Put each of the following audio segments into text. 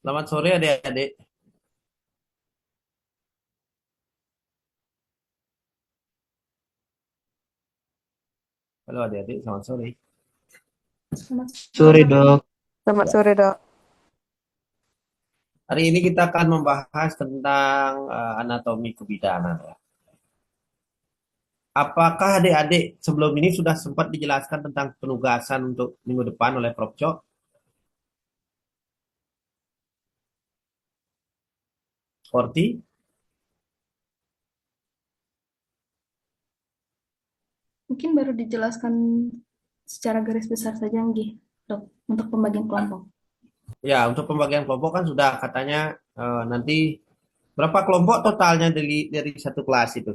Selamat sore adik-adik. Halo adik-adik, selamat sore. Selamat sore, Sore Dok. dok. Selamat Ya. sore, Dok. Hari ini kita akan membahas tentang anatomi kebidanan, ya. Apakah adik-adik sebelum ini sudah sempat dijelaskan tentang penugasan untuk minggu depan oleh Prof. Cok? Seperti Mungkin baru dijelaskan secara garis besar saja, Nggih, Dok, untuk pembagian kelompok. ya, untuk pembagian kelompok kan sudah katanya nanti berapa kelompok totalnya dari satu kelas itu?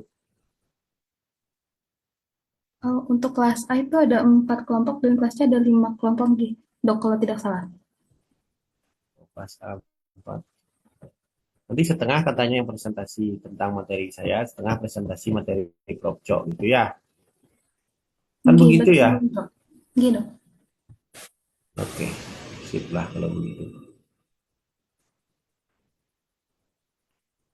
Untuk kelas A itu ada 4 kelompok dan kelasnya ada 5 kelompok, Nggih, Dok, kalau tidak salah. Kelas A 4. Nanti setengah katanya yang presentasi tentang materi saya, setengah presentasi materi Prof. Cok gitu ya. Kan Nggih, begitu betul, ya? Dok. Nggih, Dok. Oke, sip lah kalau begitu.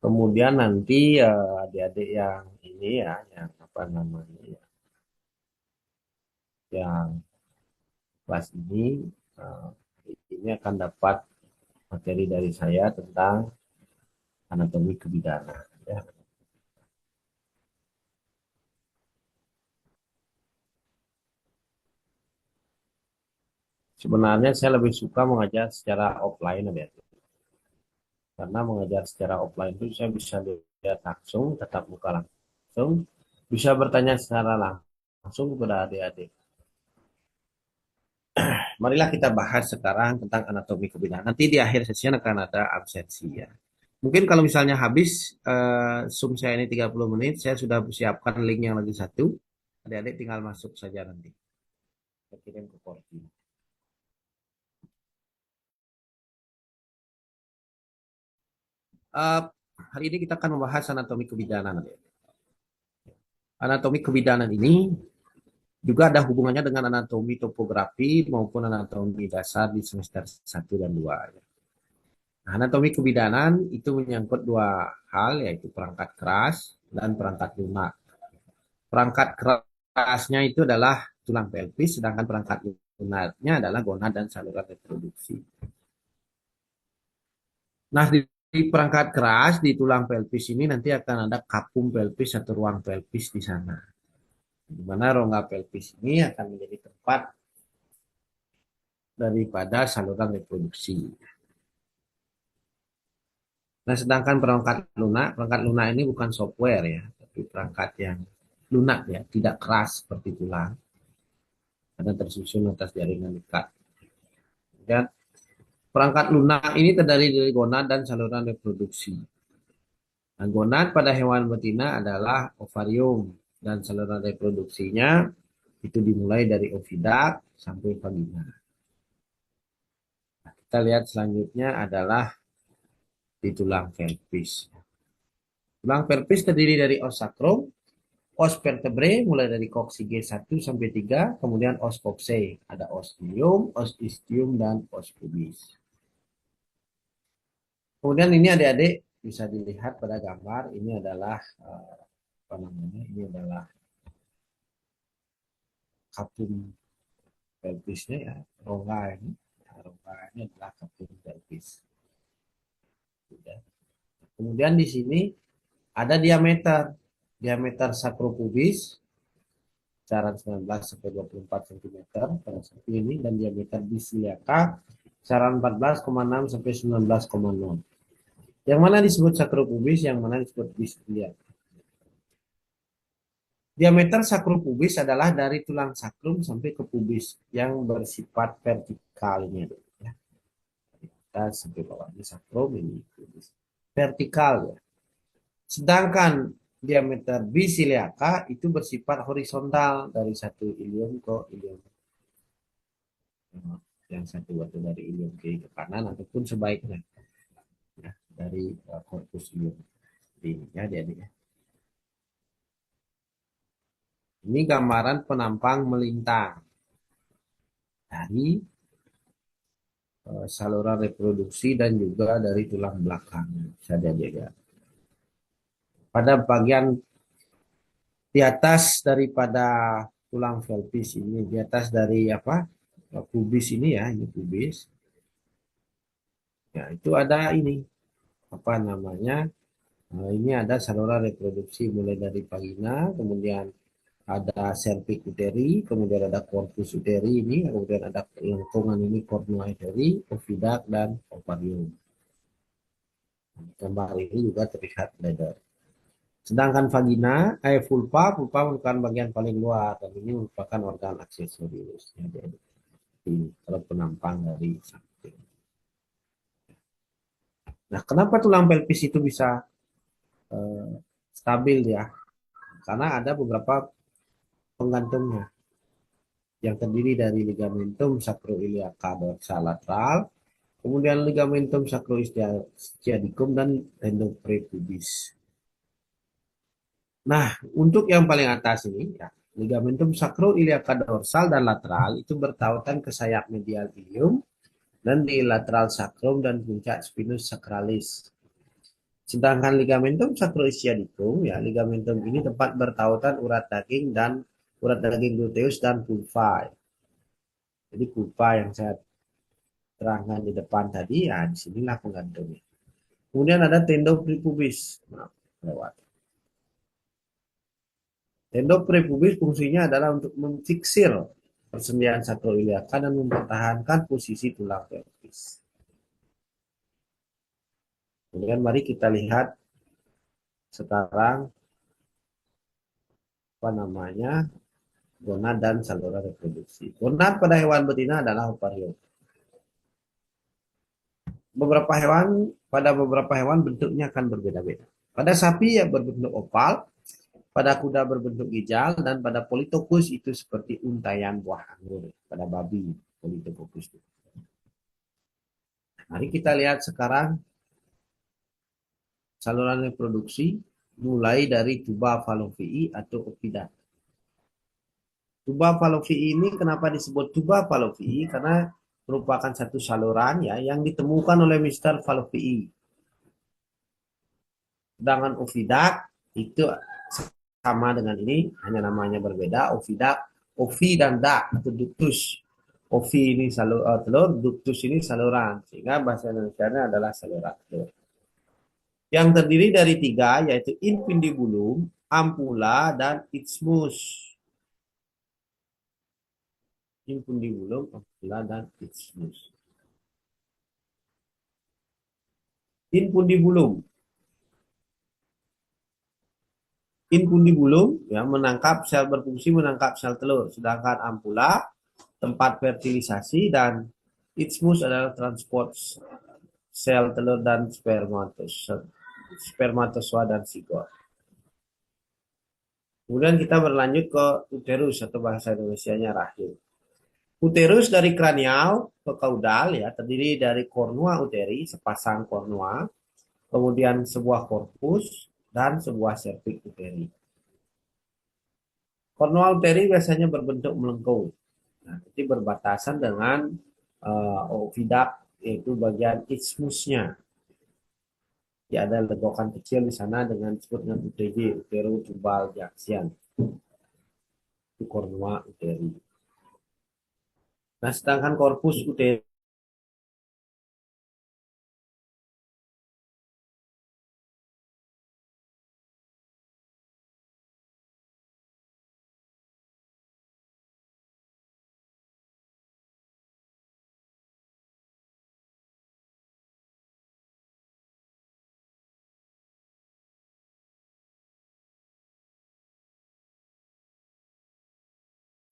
Kemudian nanti adik-adik yang ini ya, yang apa namanya ya, yang kelas eh, ini akan dapat materi dari saya tentang anatomi kebidanan. Ya. Sebenarnya saya lebih suka mengajar secara offline ya, karena mengajar secara offline itu saya bisa lihat langsung, tatap muka langsung, bisa bertanya secara langsung kepada adik-adik. Marilah kita bahas sekarang tentang anatomi kebidanan. Nanti di akhir sesi akan ada absensi ya. Mungkin kalau misalnya habis Zoom saya ini 30 menit, saya sudah siapkan link yang lagi satu. Adik-adik tinggal masuk saja nanti. Saya kirim ke Korti. Eh, Hari ini kita akan membahas anatomi kebidanan. Adik-adik. Anatomi kebidanan ini juga ada hubungannya dengan anatomi topografi maupun anatomi dasar di semester 1 dan 2. Ya. Nah, anatomi kebidanan itu menyangkut dua hal, yaitu perangkat keras dan perangkat lunak. Perangkat kerasnya itu adalah tulang pelvis, sedangkan perangkat lunaknya adalah gonad dan saluran reproduksi. Nah, di perangkat keras di tulang pelvis ini nanti akan ada kapum pelvis atau ruang pelvis di sana. Di mana rongga pelvis ini akan menjadi tempat daripada saluran reproduksi. Nah, sedangkan perangkat lunak ini bukan software ya, tapi perangkat yang lunak ya, tidak keras seperti tulang, karena tersusun atas jaringan ikat. Dan perangkat lunak ini terdiri dari gonad dan saluran reproduksi. Nah, gonad pada hewan betina adalah ovarium dan saluran reproduksinya itu dimulai dari oviduct sampai vagina. Nah, kita lihat selanjutnya adalah di tulang pelvis. Tulang pelvis terdiri dari os sacrum, os vertebrae mulai dari koksige 1 sampai 3, kemudian os coxae, ada os ilium, os ischium dan os pubis. Kemudian ini adik-adik bisa dilihat pada gambar, ini adalah apa namanya? Ini adalah kapum pelvisnya ya, rongga ini. Nah, rongga ini adalah kapum pelvis. Ya. Kemudian di sini ada diameter, diameter sakropubis kisaran 19 sampai 24 cm pada saat ini, dan diameter bisiliaka kisaran 14,6 sampai 19,0. Yang mana disebut sakropubis, yang mana disebut bisiliaka. Diameter sakropubis adalah dari tulang sakrum sampai ke pubis yang bersifat vertikalnya. Ya. Kita sampai bawahnya sakrum, ini pubis. Vertikal ya. Sedangkan diameter bisiliaka itu bersifat horizontal dari satu ilium ke ilium yang satu, atau dari ilium kiri ke kanan ataupun sebaiknya ya, dari korpus ilium ini ya, jadi ya. Ini gambaran penampang melintang dari saluran reproduksi dan juga dari tulang belakang bisa dijaga. Pada bagian di atas daripada tulang pelvis ini, di atas dari apa pubis ini ya, ini pubis. Ya itu ada ini apa namanya? Ini ada saluran reproduksi mulai dari vagina, kemudian ada cervix uteri, kemudian ada corpus uteri ini, kemudian ada lengkungan ini cornua uteri, oviduct dan ovarium. Gambar ini juga terlihat lebar. Sedangkan vagina, vulva merupakan bagian paling luar dan ini merupakan organ aksesorius. Ya, jadi ini kalau penampang dari samping. Nah, kenapa tulang pelvis itu bisa eh, stabil ya? Karena ada beberapa penggantungnya yang terdiri dari ligamentum sacroiliaca dorsal lateral, kemudian ligamentum sacroischiadicum dan tendon prepubis. Nah, untuk yang paling atas ini ya, ligamentum sacroiliaca dorsal dan lateral itu bertautan ke sayap medial ilium dan di lateral sacrum dan puncak spinous sacralis. Sedangkan ligamentum sacroischiadicum ya, ligamentum ini tempat bertautan urat daging gluteus dan vulva. Jadi vulva yang saya terangkan di depan tadi, ya disinilah penggantungnya. Kemudian ada tendon prepubis. Maaf, lewat. Tendon prepubis fungsinya adalah untuk memfiksir persendian sacroiliaca dan mempertahankan posisi tulang pelvis. Kemudian mari kita lihat sekarang apa namanya gonad dan saluran reproduksi. Gonad pada hewan betina adalah ovarium. Pada beberapa hewan bentuknya akan berbeda-beda. Pada sapi ya berbentuk oval, pada kuda berbentuk ginjal, dan pada politokus itu seperti untayan buah anggur. Pada babi, politokus itu. Mari kita lihat sekarang saluran reproduksi mulai dari tuba falopii atau oviduct. Tuba falopii ini kenapa disebut tuba falopii? Karena merupakan satu saluran ya yang ditemukan oleh Mr. Falopii. Sedangkan oviduct itu sama dengan ini, hanya namanya berbeda. Oviduct, ovi dan dak atau ductus. Ovi ini telur, ductus ini saluran. Sehingga bahasa Indonesia adalah saluran telur. Yang terdiri dari tiga, yaitu infundibulum, ampula, dan isthmus. Infundibulum, ampula, dan isthmus. Infundibulum. Infundibulum ya berfungsi menangkap sel telur, sedangkan ampula tempat fertilisasi dan isthmus adalah transport sel telur dan spermatozoa dan sigot. Kemudian kita berlanjut ke uterus atau bahasa Indonesianya rahim. Uterus dari kranial ke kaudal ya terdiri dari kornua uteri, sepasang kornua, kemudian sebuah korpus dan sebuah cervix uteri. Kornua uteri biasanya berbentuk melengkung. Nah, jadi berbatasan dengan oviduct yaitu bagian isthmusnya. Ya, ada legokan kecil di sana dengan disebut dengan UTJ, utero-tubal junction. Itu kornua uteri. Nah, sedangkan korpus uteri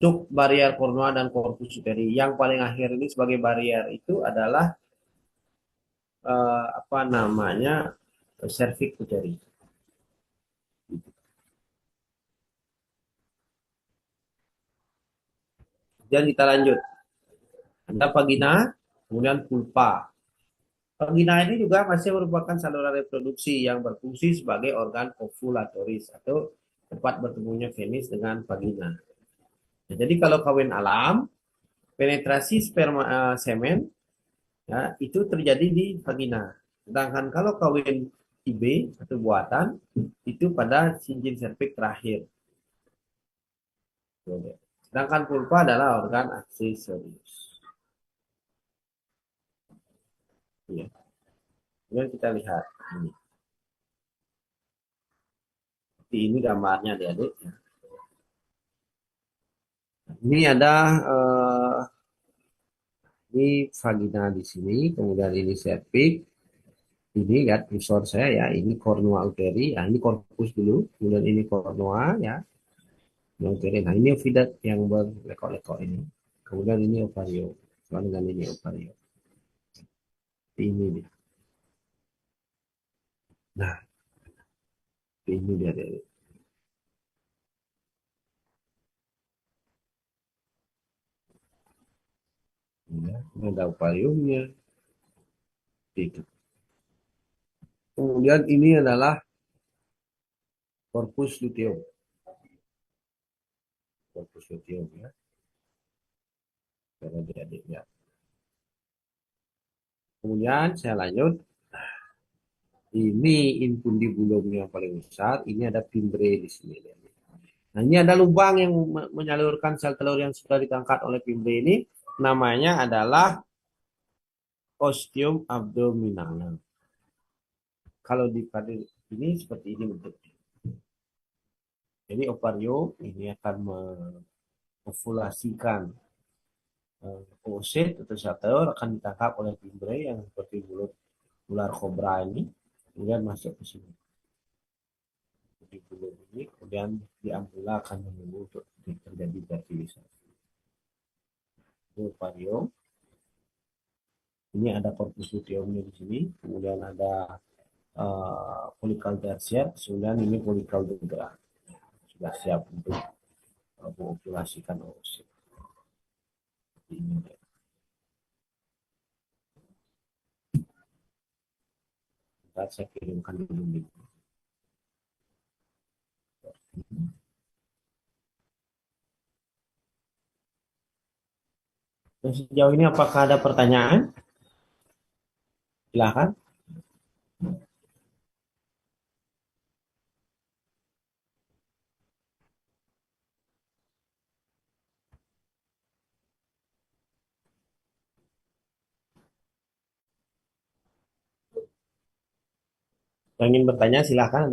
untuk barier kornua dan korpus uteri. Yang paling akhir ini sebagai barier itu adalah apa namanya cervix uteri. Dan kita lanjut. Ada vagina, kemudian vulva. Vagina ini juga masih merupakan saluran reproduksi yang berfungsi sebagai organ ovulatoris atau tempat bertemunya penis dengan vagina. Nah, jadi kalau kawin alam, penetrasi semen Ya, itu terjadi di vagina. Sedangkan kalau kawin IB atau buatan itu pada cincin serviks terakhir. Sedangkan vulva adalah organ aksesorius. Ya. Kemudian kita lihat ini. Ini gambarnya adik-adik. Ini ada ini vagina di sini, kemudian ini serviks. Ini lihat visor saya ya, ini cornua uteri, nah ini korpus dulu, kemudian ini cornua ya, yang uteri. Nah ini ovidat yang berlekok-lekok ini, kemudian ini ovario, dengan ini ovario. Ini dia. Nah ini dia. Ya, ini ada ovariumnya. Itu. Kemudian ini adalah corpus luteum, corpus luteum ya, karena adik-adik ya. Kemudian saya lanjut. Ini infundibulum yang paling besar. Ini ada fimbre di sini. Nah, ini ada lubang yang menyalurkan sel telur yang sudah ditangkap oleh fimbre ini. Namanya adalah ostium abdominal. Kalau di pada ini seperti ini bentuknya. Jadi ovarium ini akan mengovulasikan oosit atau sel telur akan ditangkap oleh fimbre yang seperti mulut ular kobra ini. Kemudian masuk ke sini. Di bulu ini, kemudian di ampula akan menunggu untuk terjadi fertilisasi. Ini ovarium. Ini ada corpus luteumnya di sini, kemudian ada folikal tersier, kemudian ini folikal dudra. Sudah siap untuk mengopulasikan oosit. Ini ntar saya kirimkan dulu link. Dan sejauh ini apakah ada pertanyaan? Silahkan. Yang ingin bertanya silahkan.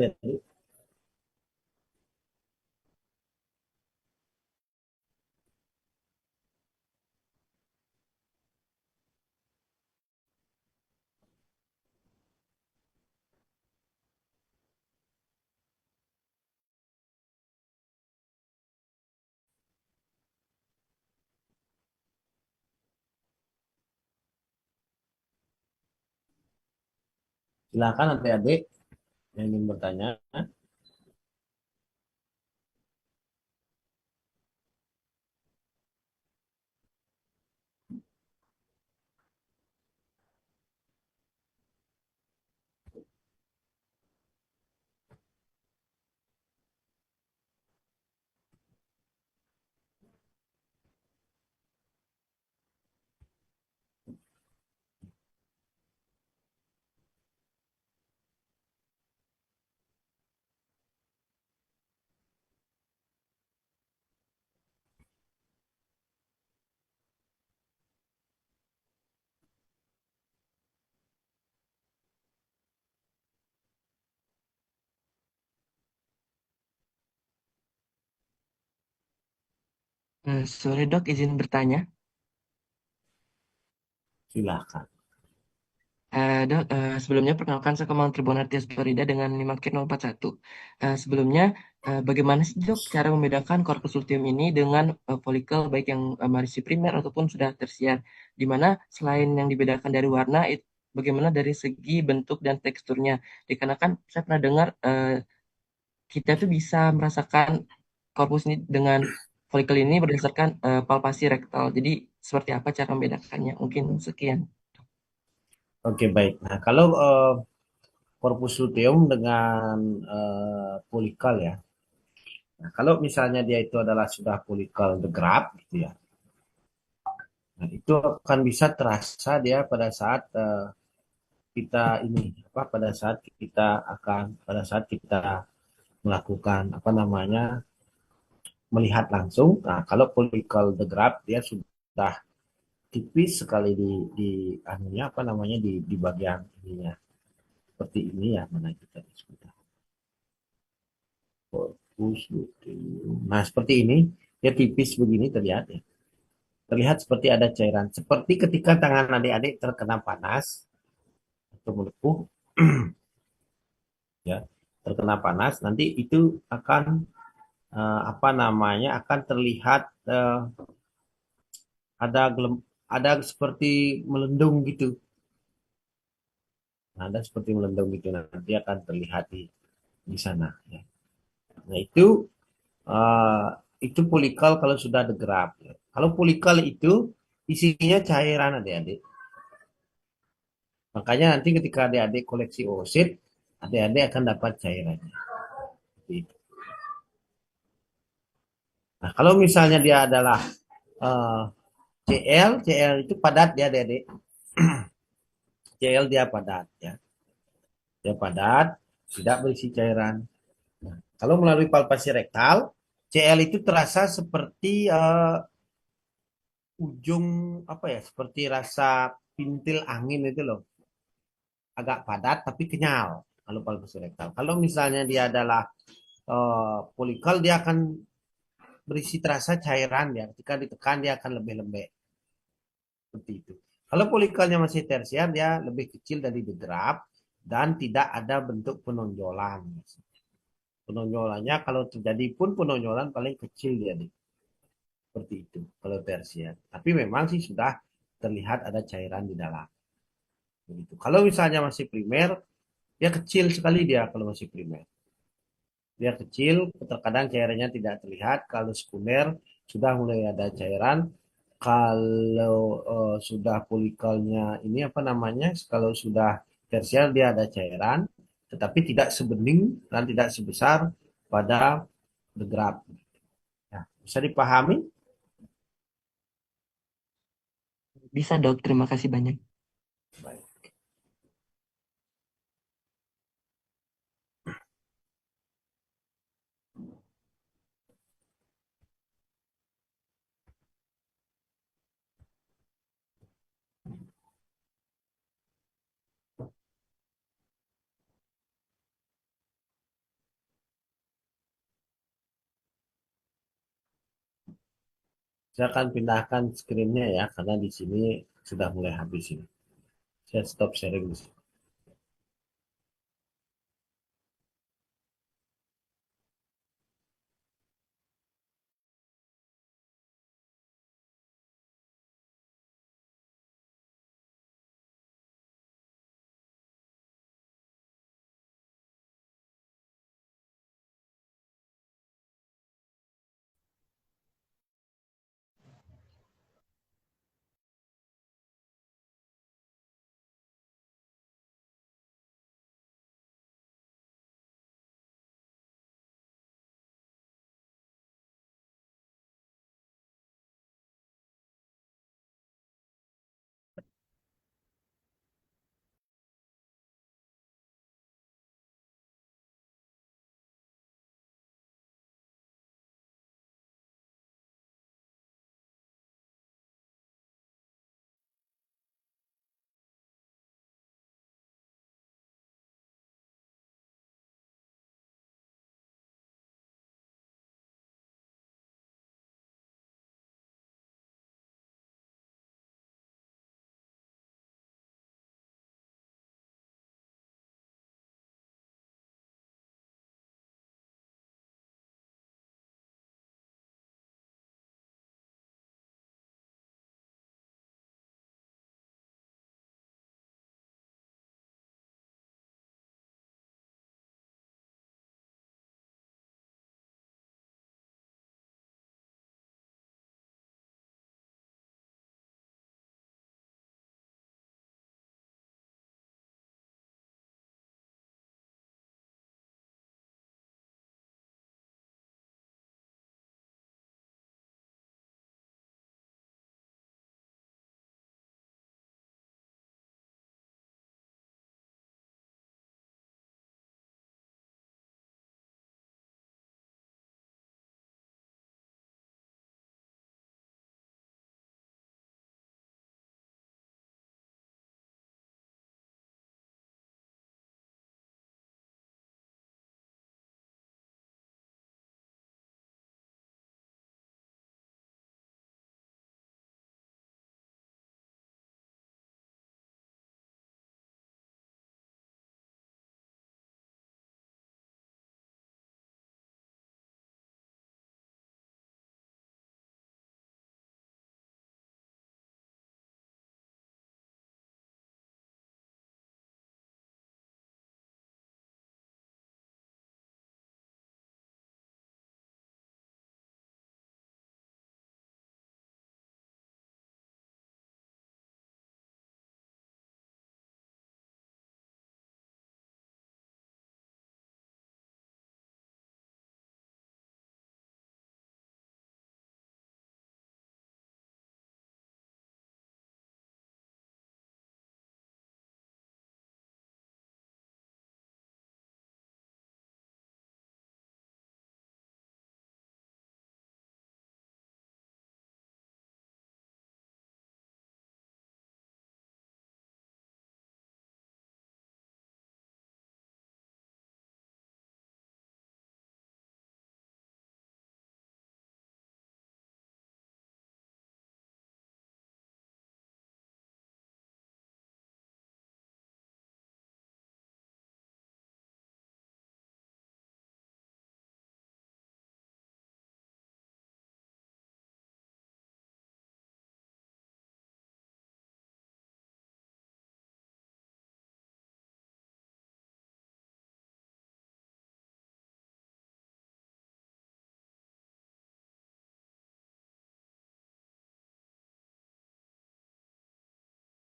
Silahkan adik-adik yang ingin bertanya. Sorry dok, izin bertanya. Silahkan. Dok, sebelumnya perkenalkan saya Kemang Tribunartius Florida dengan 5K041. Sebelumnya, bagaimana sih dok cara membedakan corpus luteum ini dengan folikel baik yang marisi primer ataupun sudah tersier? Di mana selain yang dibedakan dari warna, bagaimana dari segi bentuk dan teksturnya? Dikarenakan saya pernah dengar kita tuh bisa merasakan korpus ini dengan folikel ini berdasarkan palpasi rektal. Jadi seperti apa cara membedakannya? Mungkin sekian. Oke, baik. Nah, kalau corpus luteum dengan polikal ya. Nah, kalau misalnya dia itu adalah sudah polikal the graft gitu ya. Nah, itu akan bisa terasa dia pada saat kita ini apa pada saat kita melakukan apa namanya melihat langsung. Nah, kalau follicle the graft dia sudah tipis sekali di anunya apa namanya di bagian ininya seperti ini ya mana kita disebut corpus luteum. Nah, seperti ini dia tipis begini terlihat ya. Terlihat seperti ada cairan. Seperti ketika tangan adik-adik terkena panas atau melepuh ya, terkena panas nanti itu akan apa namanya akan terlihat ada ada seperti melendung gitu. Nah, ada seperti melendung gitu nanti akan terlihat di sana ya. Nah, eh, itu polikal kalau sudah ada gerak ya. Kalau polikal itu isinya cairan adik-adik. Makanya nanti ketika adik-adik koleksi oosit, adik-adik akan dapat cairannya. Gitu. Nah, kalau misalnya dia adalah eh, CL itu padat ya adik-adik. CL dia padat ya. Dia padat, tidak berisi cairan. Nah, kalau melalui palpasi rektal, CL itu terasa seperti ujung apa ya, seperti rasa pintil angin itu loh, agak padat tapi kenyal kalau palpasi rektal. Kalau misalnya dia adalah polikal, dia akan berisi terasa cairan ya. Ketika ditekan dia akan lebih lembek seperti itu. Kalau polikalnya masih tersier, dia lebih kecil dari the graft dan tidak ada bentuk penonjolan. Penonjolannya kalau terjadi pun penonjolan paling kecil dia nih. Seperti itu kalau tersier. Tapi memang sih sudah terlihat ada cairan di dalam. Begitu. Kalau misalnya masih primer, dia kecil sekali dia kalau masih primer. Dia kecil, terkadang cairannya tidak terlihat. Kalau sekunder sudah mulai ada cairan. Kalau sudah polikalnya ini apa namanya? Kalau sudah tersier dia ada cairan, tetapi tidak sebening dan tidak sebesar pada the graft. Ya, bisa dipahami? Bisa dok, terima kasih banyak. Baik. Saya akan pindahkan screen-nya ya, karena di sini sudah mulai habis ini. Saya stop sharing di sini.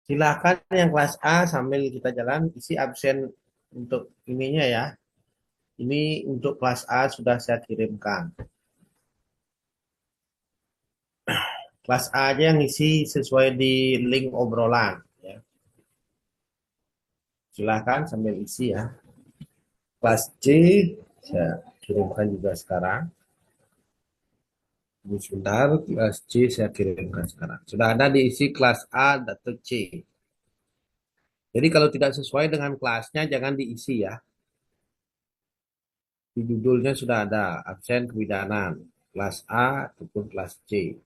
Silakan yang kelas A sambil kita jalan isi absen untuk ininya ya. Ini untuk kelas A sudah saya kirimkan. Kelas A aja yang isi sesuai di link obrolan ya. Silakan sambil isi ya. Kelas C saya kirimkan juga sekarang. Ini sebentar, kelas C saya kirimkan sekarang. Sudah ada diisi kelas A atau C. Jadi kalau tidak sesuai dengan kelasnya jangan diisi ya. Di judulnya sudah ada absen kebidanan kelas A ataupun kelas C.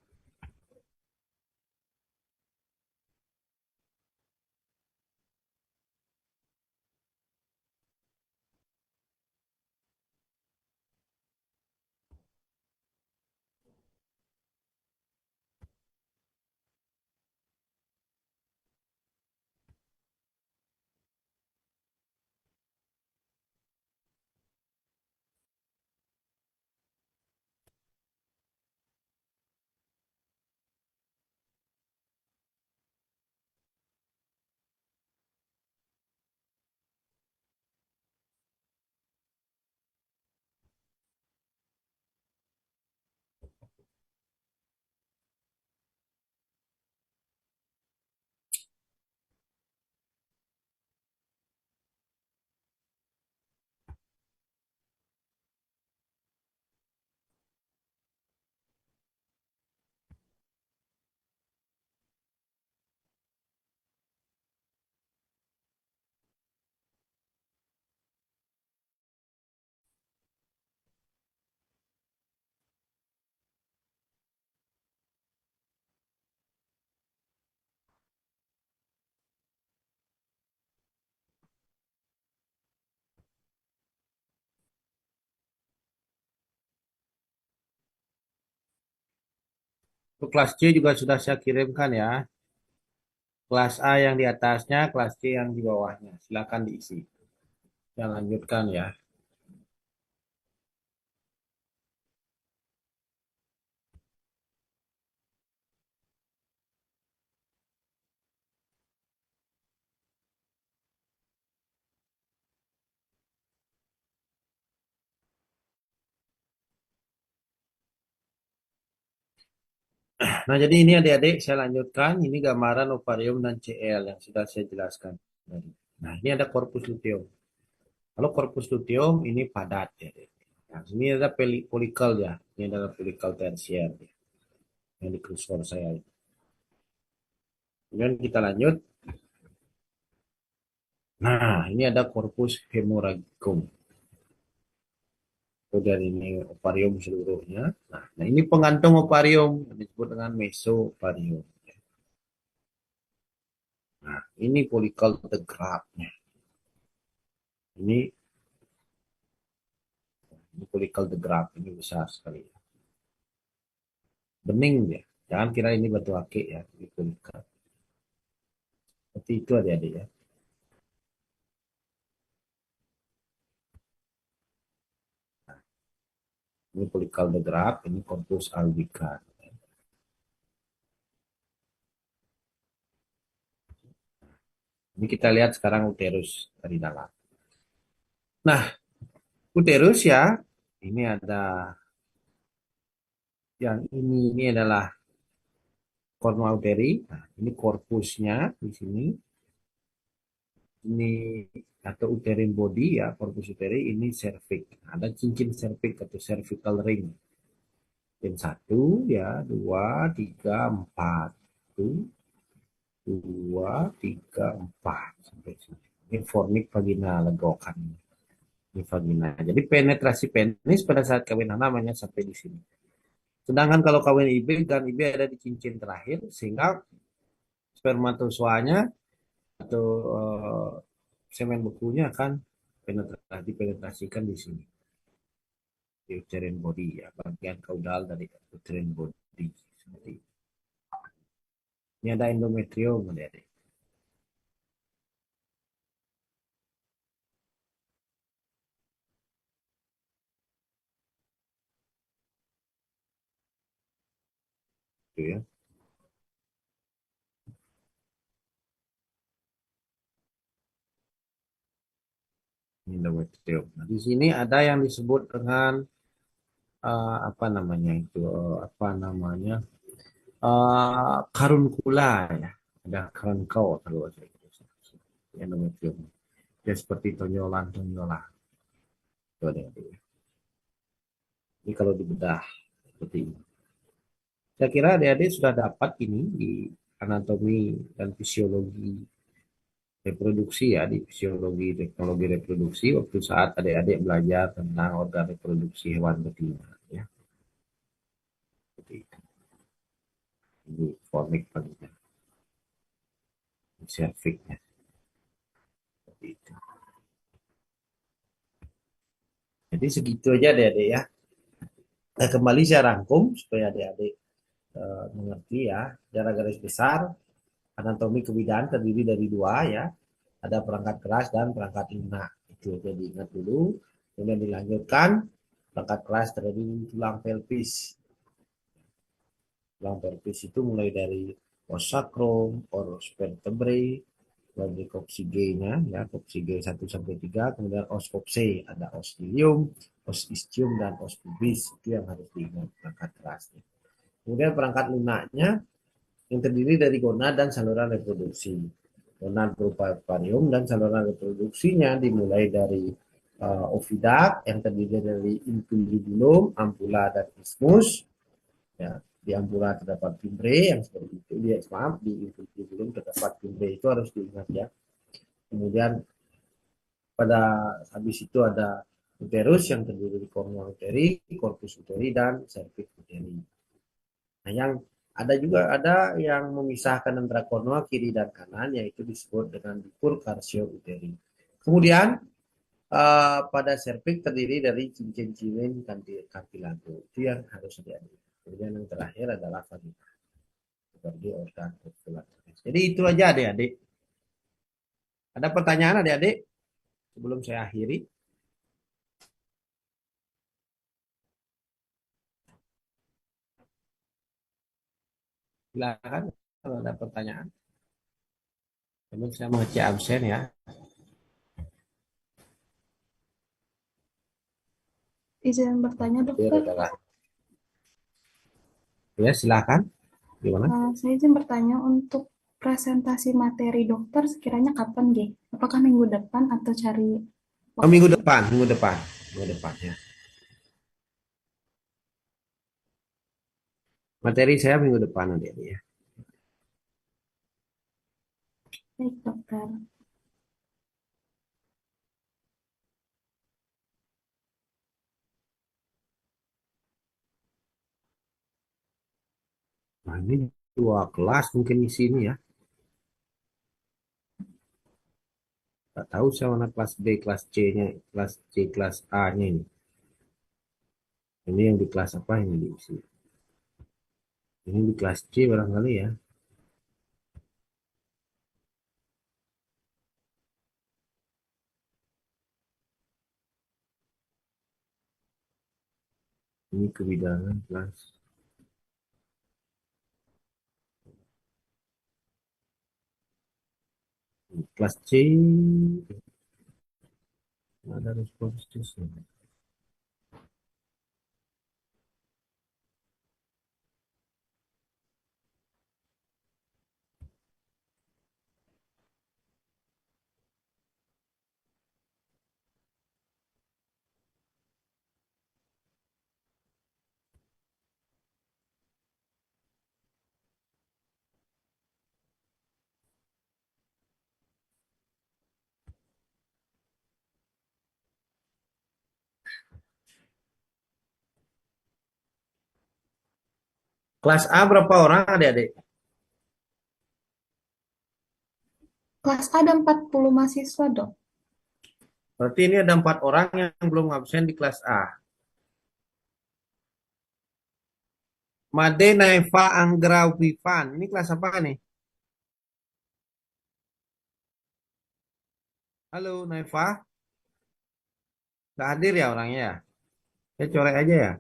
Untuk kelas C juga sudah saya kirimkan ya. Kelas A yang di atasnya, kelas C yang di bawahnya. Silakan diisi. Saya lanjutkan ya. Nah, jadi ini adik-adik saya lanjutkan. Ini gambaran ovarium dan CL yang sudah saya jelaskan tadi. Nah, ini ada corpus luteum. Kalau corpus luteum ini padat ya. Adik. Nah, ini ada folikel ya. Ini adalah folikel tersier ya, yang di kursor saya. Kemudian kita lanjut. Nah, ini ada corpus hemorrhagicum. Kemudian ini ovarium seluruhnya. Nah, ini pengantung ovarium disebut dengan mesoovarium. Nah, ini folikel the graft-nya. Ini, ini folikel the graft ini besar sekali. Bening dia. Jangan kira ini batu akik ya, ini folikel. Seperti itu adik-adik ya. Ini folikel the graft, ini corpus albicans. Ini kita lihat sekarang uterus dari dalam. Nah, uterus ya, ini ada yang ini adalah korma uteri. Nah, ini korpusnya di sini. Ini atau uterine body ya, corpus uteri ini cervix. Ada cincin cervix atau cervical ring. Yang satu ya, dua, tiga, empat. Satu, dua, tiga, empat sampai sini. Ini fornix vagina legokan. Ini vagina. Jadi penetrasi penis pada saat kawin namanya sampai di sini. Sedangkan kalau kawin IB kan IB ada di cincin terakhir sehingga spermatozoanya atau semen bekunya akan dipenetrasikan di sini di uterine body ya bagian kaudal dari uterine body seperti itu. Ini ada endometrium adik-adik. Gitu ya. endometrium. Nah, di sini ada yang disebut dengan apa namanya itu apa namanya karunkula ya. Ada karunkau kalau bahasa Inggris. Endometrium. Ya seperti tonjolan-tonjolan. Itu ada. Ini kalau dibedah seperti ini. Saya kira adik-adik sudah dapat ini di anatomi dan fisiologi reproduksi ya, di fisiologi teknologi reproduksi waktu saat adik-adik belajar tentang organ reproduksi hewan betina ya. Seperti itu. Ini formik palingnya, cervixnya seperti itu. Jadi segitu aja adik-adik ya. Nah, kembali saya rangkum supaya adik-adik mengerti ya. Secara garis besar anatomi kebidanan terdiri dari dua ya. Ada perangkat keras dan perangkat lunak. Itu jadi ingat dulu. Kemudian dilanjutkan perangkat keras terdiri dari tulang pelvis. Tulang pelvis itu mulai dari os sacrum, os vertebrae, dari kopsigenya ya, kopsige 1 sampai 3, kemudian os kopse, ada os ilium, os ischium dan os pubis. Itu yang harus diingat perangkat kerasnya. Kemudian perangkat lunaknya yang terdiri dari gonad dan saluran reproduksi. Gonad berupa ovarium dan saluran reproduksinya dimulai dari oviduct yang terdiri dari infundibulum, ampula dan isthmus. Ya, di ampula terdapat fimbre yang seperti itu. Maaf, di infundibulum terdapat fimbre, itu harus diingat ya. Kemudian pada habis itu ada uterus yang terdiri dari cornua uteri, corpus uteri dan cervix uteri. Nah, yang ada juga ada yang memisahkan antara kornea kiri dan kanan, yaitu disebut dengan ductus carcio uteri. Kemudian pada serviks terdiri dari cincin-cincin cartilago. Itu yang harus diadili. Kemudian yang terakhir adalah vagina sebagai organ reproduktif. Jadi itu aja adik-adik. Ada pertanyaan adik-adik sebelum saya akhiri? Silakan kalau ada pertanyaan. Namun saya mengecek absen ya. Izin bertanya, dokter. Ya, silakan. Gimana? Saya izin bertanya untuk presentasi materi dokter sekiranya kapan, G? Apakah minggu depan atau cari Oh, minggu waktu? depan, minggu depan ya. Materi saya minggu depan adik-adik ya. Baik, dokter. Nah, ini dua kelas mungkin di sini ya. Tak tahu saya mana kelas B, kelas C-nya, kelas C, kelas A-nya ini. Ini yang di kelas apa ini diisi? Ini di kelas C barangkali ya. Ini kebidanan kelas. Kelas C ada responsisnya. Kelas A berapa orang adik-adik? Kelas A ada 40 mahasiswa, dok. Berarti ini ada 4 orang yang belum absen di kelas A. Made, Naifa, Anggra, Vivan. Ini kelas apa nih? Halo Naifa. Gak hadir ya orangnya ya? Saya coret aja ya.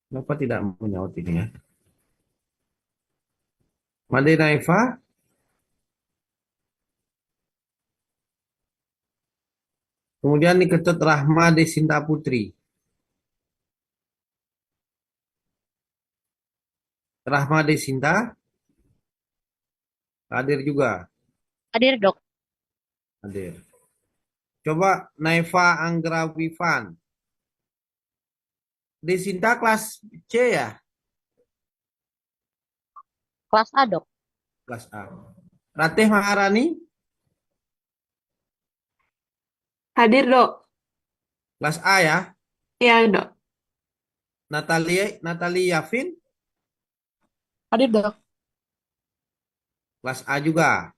Kenapa tidak menyaut ini ya? Made, Naifa. Kemudian diketut Rahma Desinta Putri. Rahma Desinta hadir juga. Hadir, Dok. Hadir. Coba Naifa Anggra Wifan. Desinta kelas C ya? Kelas A, Dok. Kelas A. Ratih Maharani, Hadir, Dok. kelas A ya. Iya, Dok. Natalie Yafin, Hadir, Dok. kelas A juga.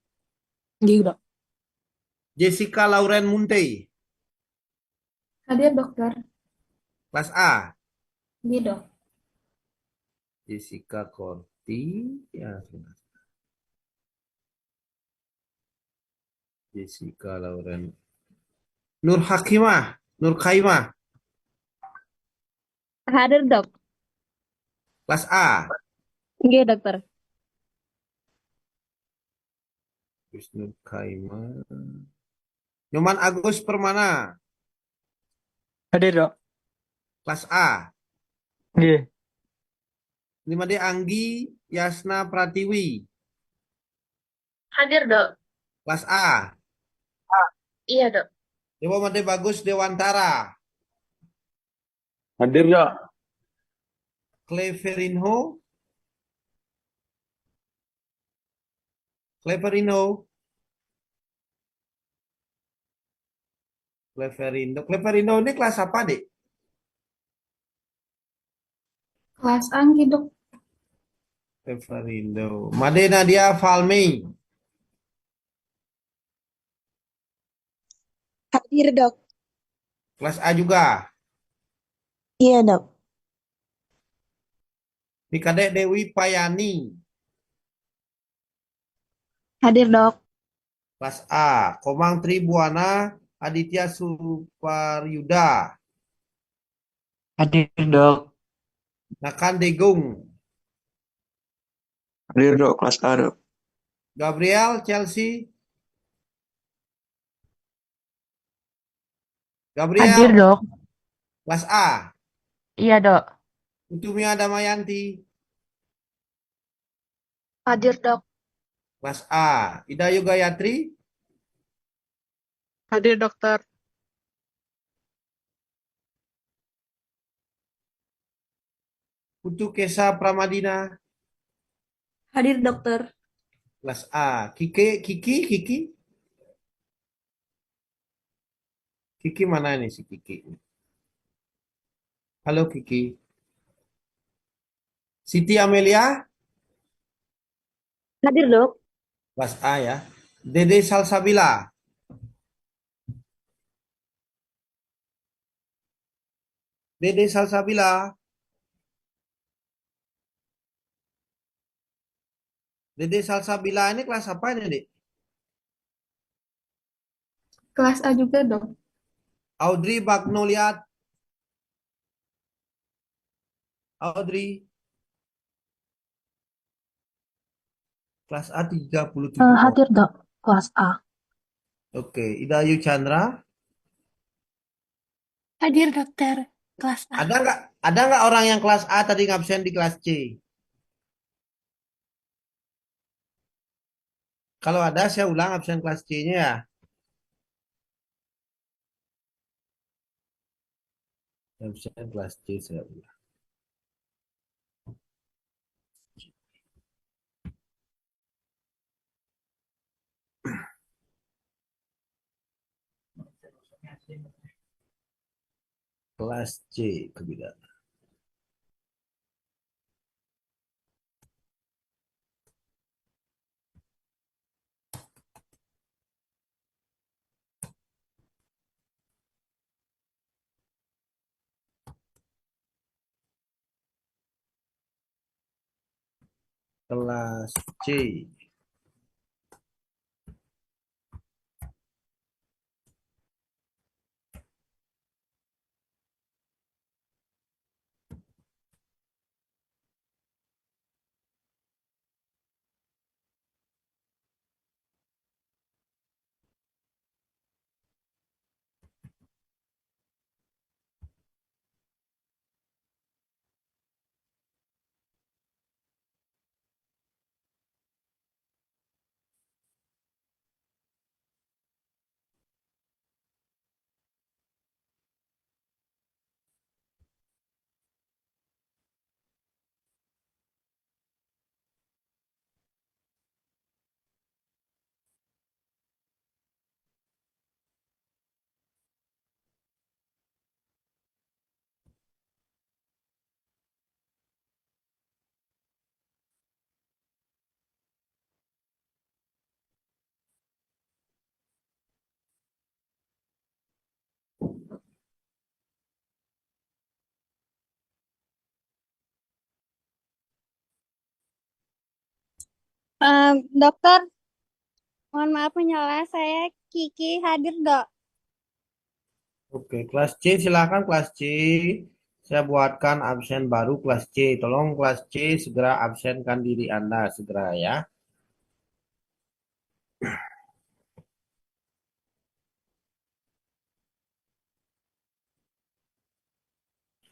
Gitu, Dok. Jessica Lauren Munte, Hadir dokter. kelas A. Iya dok. Jessica Korti, ya. Jessica Lauren. Nur Hakimah, Nur Khaimah, Hadir, Dok. kelas A. Iya, dokter. Terus Nur Khaimah. Nyoman Agus Permana, Hadir, Dok. kelas A. Iya. 5D Anggi Yasna Pratiwi, Hadir dok. kelas A. Iya dok. Dewa Made Bagus Dewantara, Hadir, Dok. Cleverinho, Cleverinho, Cleverindo. Cleverindo ini kelas apa, Dek? Kelas Anggi dok. Cleverindo. Made Nadia Falmey, Hadir, Dok. kelas A juga. Iya, Dok. Nikadek Dewi Payani, Hadir, Dok. kelas A. Komang Tribuana Aditya Suparyuda, Hadir, Dok. Nakan Degung, Hadir, Dok. Kelas A, Dok. Gabriel Chelsea, Hadir, Gabriel, Dok. kelas A. Iya, Dok. Utumia Damayanti, Hadir, Dok. kelas A. Idayu Gayatri, Hadir, Dokter. Putu Kesa Pramadina, Hadir, Dokter. kelas A. Kiki. Kiki mana ini si Kiki? Halo Kiki. Siti Amelia, Hadir, Dok. kelas A ya. Dede Salsabila, Dede Salsabila, Dede Salsabila ini kelas apa ini, Dek? Kelas A juga dok. Audrey Bagnoliat, Audrey, kelas A 37 orang. Hadir, Dok. Kelas A. Oke, Idayu Chandra. Hadir, Dokter. Kelas A. Ada nggak orang yang kelas A tadi ngabsen di kelas C? Kalau ada, saya ulang absen kelas C-nya ya. Absen kelas C saya ulang. Kelas C kebidanan. Kelas C. Dokter, mohon maaf menyola, saya Kiki hadir, Dok. Oke, kelas C silakan kelas C. Saya buatkan absen baru kelas C. Tolong kelas C segera absenkan diri Anda segera ya.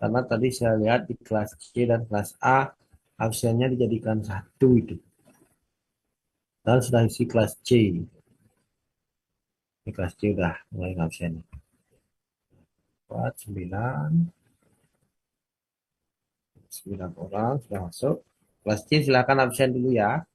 Karena tadi saya lihat di kelas C dan kelas A absennya dijadikan satu itu. Dan sudah isi kelas C. Di kelas C udah mulai absen. 4, 9, 9 orang sudah masuk. Kelas C silakan absen dulu ya.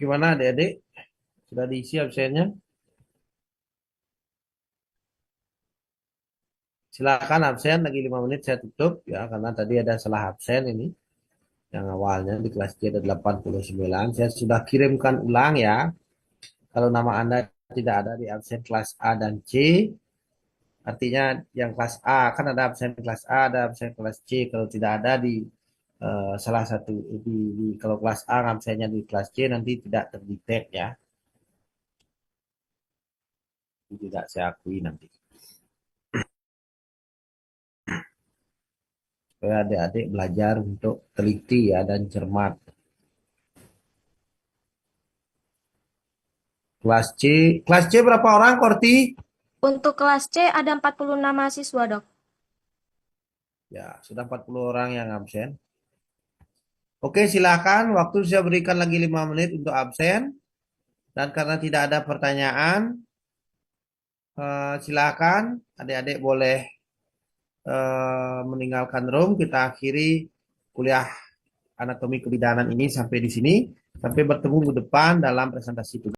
Gimana adik-adik? Sudah diisi absennya? Silakan absen lagi 5 menit saya tutup ya karena tadi ada salah absen ini. Yang awalnya di kelas C ada 89. Saya sudah kirimkan ulang ya. Kalau nama Anda tidak ada di absen kelas A dan C, artinya yang kelas A kan ada absen kelas A, ada absen kelas C. Kalau tidak ada di salah satu kalau kelas A absennya di kelas C nanti tidak terdetek ya. Tidak saya akui nanti. Supaya adik-adik belajar untuk teliti ya dan cermat. Kelas C berapa orang, Korti? Untuk kelas C ada 46 mahasiswa, Dok. Ya, sudah 40 orang yang absen. Oke, silakan. Waktu saya berikan lagi 5 menit untuk absen. Dan karena tidak ada pertanyaan, silakan adik-adik boleh meninggalkan room. Kita akhiri kuliah anatomi kebidanan ini sampai di sini. Sampai bertemu minggu depan dalam presentasi tugas.